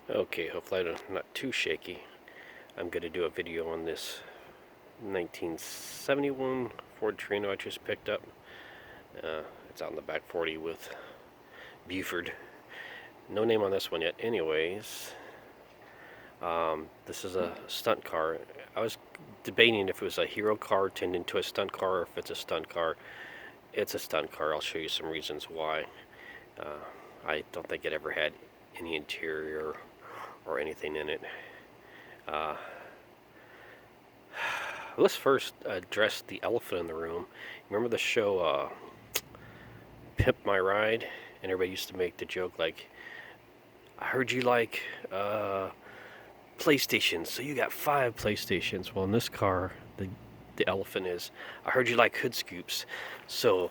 Okay, hopefully I'm not too shaky. I'm going to do a video on this 1971 Ford Torino I just picked up. It's out in the back 40 with Buford. No name on this one yet. Anyways, this is a stunt car. I was debating if it was a hero car turned into a stunt car or if it's a stunt car. It's a stunt car. I'll show you some reasons why. I don't think it ever had any interior or anything in it. Let's first address the elephant in the room. Remember the show Pimp My Ride? And everybody used to make the joke like, I heard you like PlayStations, so you got 5 PlayStations. Well, in this car, the elephant is, I heard you like hood scoops, so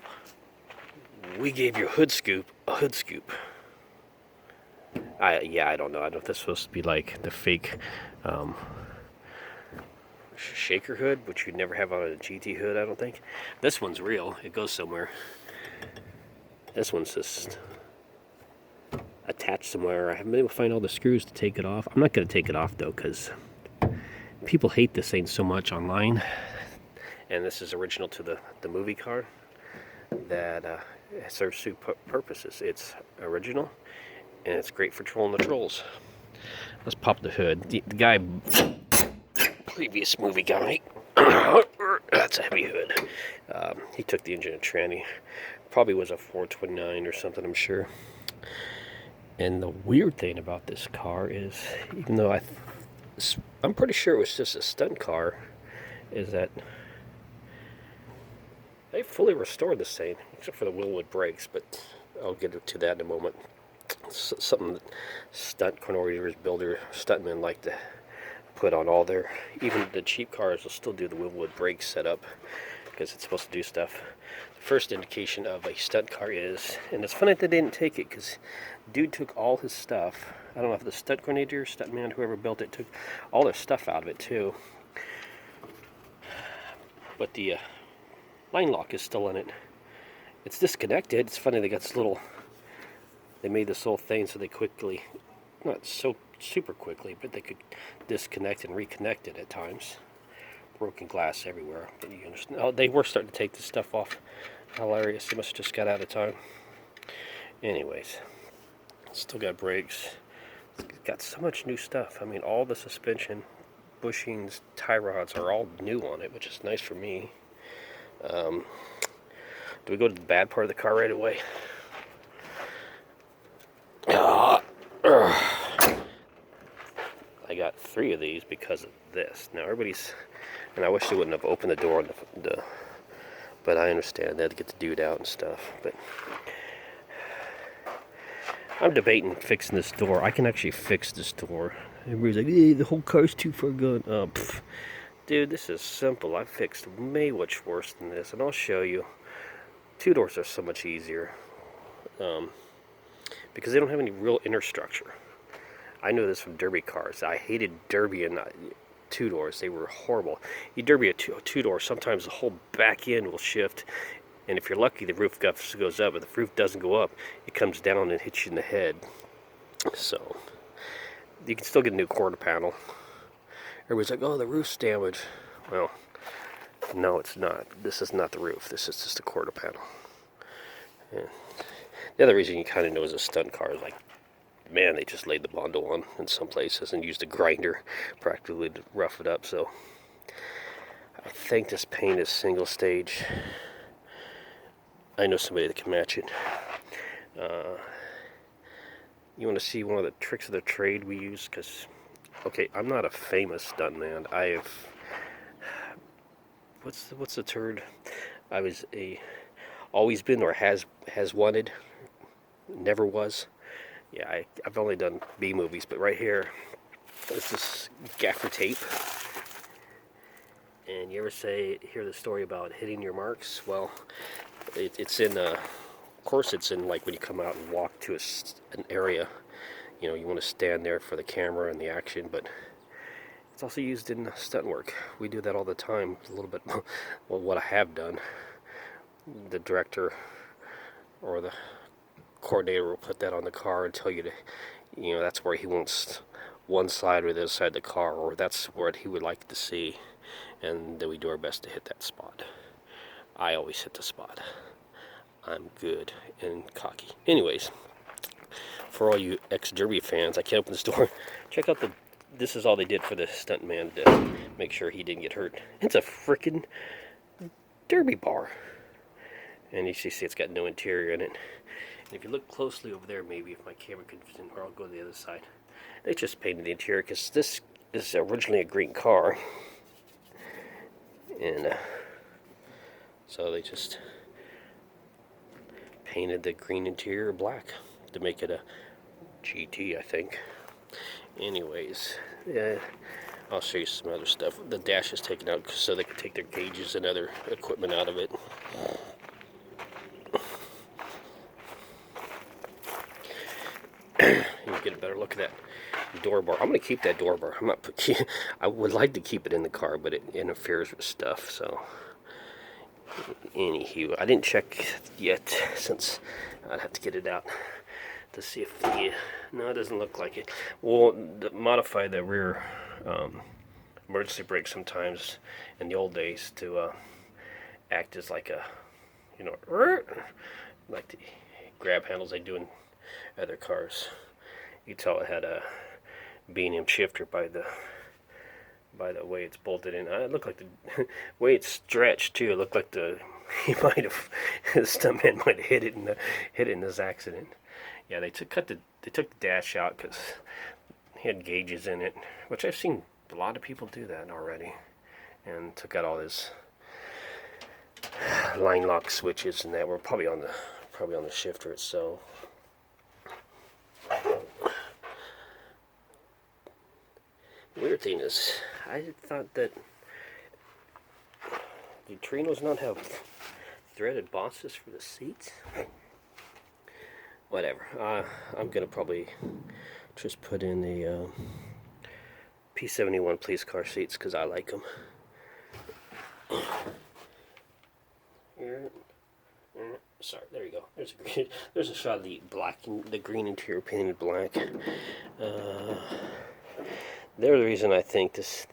we gave your hood scoop a hood scoop. I don't know. I don't know if that's supposed to be like the fake shaker hood, which you'd never have on a GT hood, I don't think. This one's real. It goes somewhere. This one's just attached somewhere. I haven't been able to find all the screws to take it off. I'm not going to take it off, though, because people hate this thing so much online. And this is original to the movie car that it serves two purposes. It's original, and it's great for trolling the trolls. Let's pop the hood. The guy, previous movie guy, that's a heavy hood. He took the engine of tranny. Probably was a 429 or something, I'm sure. And the weird thing about this car is, even though I'm pretty sure it was just a stunt car, is that they fully restored this thing, except for the wheelwood brakes, but I'll get to that in a moment. Something that stunt coordinators, builder, stuntmen like to put on all their, even the cheap cars will still do the wheelwood brake setup because it's supposed to do stuff. The first indication of a stunt car is, and it's funny that they didn't take it because dude took all his stuff. I don't know if the stunt coordinator, stuntman, whoever built it, took all their stuff out of it too. But the line lock is still in it. It's disconnected. It's funny they got this little, they made this whole thing so they quickly, not so super quickly, but they could disconnect and reconnect it at times. Broken glass everywhere. But you understand? Oh, they were starting to take this stuff off. Hilarious. They must have just got out of time. Anyways, still got brakes. It's got so much new stuff. I mean, all the suspension, bushings, tie rods are all new on it, which is nice for me. Do we go to the bad part of the car right away? I got 3 of these because of this. Now everybody's, and I wish they wouldn't have opened the door, but I understand they had to get the dude out and stuff. But I'm debating fixing this door. I can actually fix this door. Everybody's like, hey, the whole car's too far gone. Dude, this is simple. I fixed way much worse than this, and I'll show you. 2 doors are so much easier because they don't have any real inner structure. I know this from derby cars. I hated derby and 2 doors. They were horrible. You derby a 2 door, sometimes the whole back end will shift, and if you're lucky, the roof goes up. But if the roof doesn't go up, it comes down and hits you in the head. So you can still get a new quarter panel. Everybody's like, oh, the roof's damaged. Well, no, it's not. This is not the roof. This is just a quarter panel. And the other reason you kind of know is a stunt car is like, man, they just laid the Bondo on in some places and used a grinder practically to rough it up. So I think this paint is single stage. I know somebody that can match it. You want to see one of the tricks of the trade we use? Because, okay, I'm not a famous stuntman. What's the turd? I was always been or has wanted, never was. Yeah, I've only done B movies, but right here, this is gaffer tape. And you ever hear the story about hitting your marks? Well, it's in, of course it's in like when you come out and walk to an area, you know, you want to stand there for the camera and the action, but it's also used in stunt work. We do that all the time, a little bit, well, what I have done. The director or the coordinator will put that on the car and tell you to You know, that's where he wants one side or the other side of the car, or that's what he would like to see, and then we do our best to hit that spot. I always hit the spot. I'm good and cocky. Anyways, for all you ex-Derby fans, I can't open this door. Check out this is all they did for the stuntman to make sure he didn't get hurt. It's a freaking Derby bar. And you see it's got no interior in it. And if you look closely over there, maybe if my camera could fit in, or I'll go to the other side. They just painted the interior because this is originally a green car. And so they just painted the green interior black to make it a GT, I think. Anyways, yeah, I'll show you some other stuff. The dash is taken out so they can take their gauges and other equipment out of it. You get a better look at that door bar. I'm going to keep that door bar. I'm not. I would like to keep it in the car, but it interferes with stuff. So, anywho, I didn't check yet since I'd have to get it out to see if the. No, it doesn't look like it. We'll modify the rear emergency brake sometimes in the old days to act as like a, you know, like the grab handles they do in other cars. You can tell it had a B&M shifter by the way it's bolted in. It looked like the way it's stretched too. It looked like the stuntman might have hit it in this accident. Yeah, they took the dash out because he had gauges in it, which I've seen a lot of people do that already, and took out all his line lock switches and that were probably on the shifter itself. Weird thing is, I thought that the Trinos not have threaded bosses for the seats. Whatever. I'm gonna probably just put in the P71 police car seats because I like them. Sorry, there you go. There's a shot of the green interior painted black. They're the reason I think this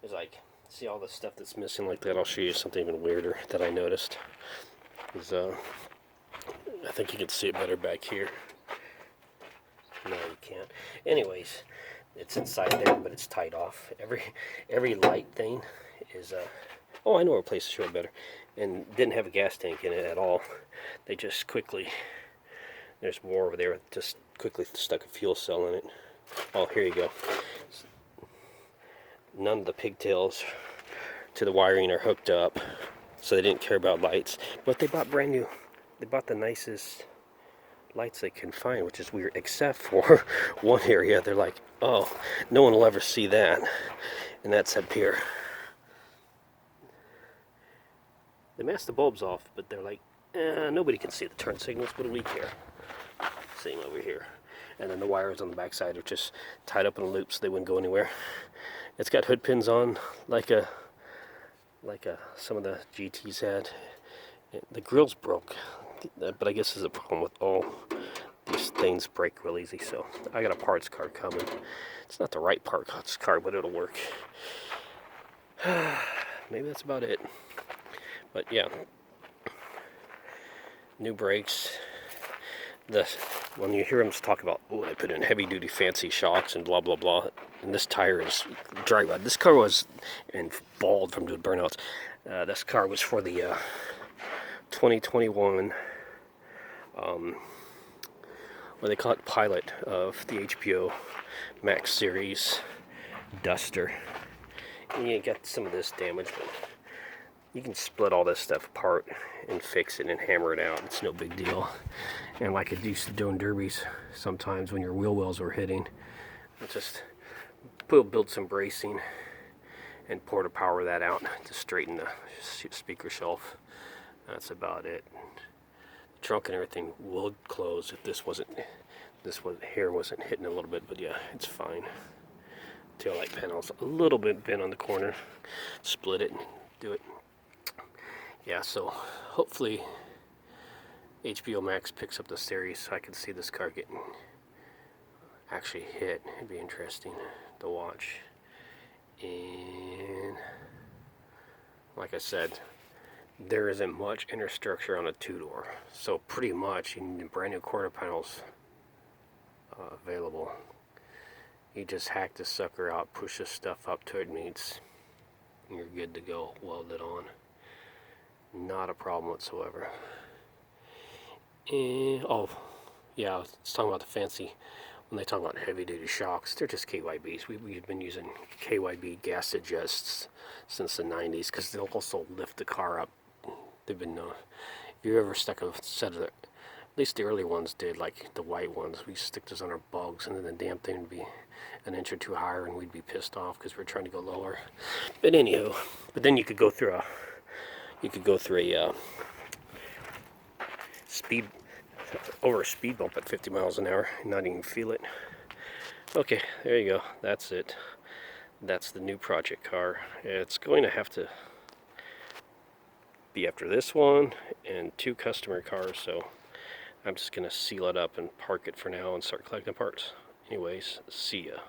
is like, see all the stuff that's missing like that. I'll show you something even weirder that I noticed. Is I think you can see it better back here. No, you can't. Anyways, it's inside there, but it's tied off. Every light thing is oh, I know a place to show it better. And didn't have a gas tank in it at all. They just quickly, there's more over there, just quickly stuck a fuel cell in it. Oh, here you go. None of the pigtails to the wiring are hooked up, so they didn't care about lights. But they bought brand new. They bought the nicest lights they can find, which is weird, except for one area. They're like, oh, no one will ever see that. And that's up here. They masked the bulbs off, but they're like, nobody can see the turn signals. What do we care? Same over here. And then the wires on the backside are just tied up in a loop so they wouldn't go anywhere. It's got hood pins on, like some of the GTs had. The grill's broke, but I guess there's a problem with all these things break real easy. So I got a parts car coming. It's not the right parts car, but it'll work. Maybe that's about it. But yeah, new brakes. When you hear them talk about, oh, I put in heavy-duty fancy shocks and blah, blah, blah, and this tire is dry rot. This car was bald from doing burnouts. This car was for the 2021, what they call it, pilot of the HBO MAX series Duster. And you got some of this damage, but you can split all this stuff apart and fix it and hammer it out. It's no big deal. And like I used to do in derbies, sometimes when your wheel wells were hitting, I just build some bracing and pour to power that out to straighten the speaker shelf. That's about it. The trunk and everything would close if this hair wasn't hitting a little bit, but yeah, it's fine. Taillight panel's a little bit bent on the corner. Split it and do it. Yeah, so hopefully HBO Max picks up the series so I can see this car getting actually hit. It'd be interesting to watch. And like I said, there isn't much inner structure on a two-door, so pretty much you need brand new quarter panels available. You just hack this sucker out, push this stuff up to it meets, and you're good to go. Weld it on. Not a problem whatsoever. And, oh, yeah, I was talking about the fancy. When they talk about heavy-duty shocks, they're just KYBs. We've been using KYB gas adjusts since the 90s because they'll also lift the car up. They've been, if you ever stuck a set of, at least the early ones did, like the white ones, we stick those on our bugs, and then the damn thing would be an inch or two higher, and we'd be pissed off because we're trying to go lower. But anywho, but then you could go through a speed over a speed bump at 50 miles an hour and not even feel it. Okay, there you go. That's it. That's the new project car. It's going to have to be after this one and 2 customer cars, so I'm just going to seal it up and park it for now and start collecting parts. Anyways, see ya.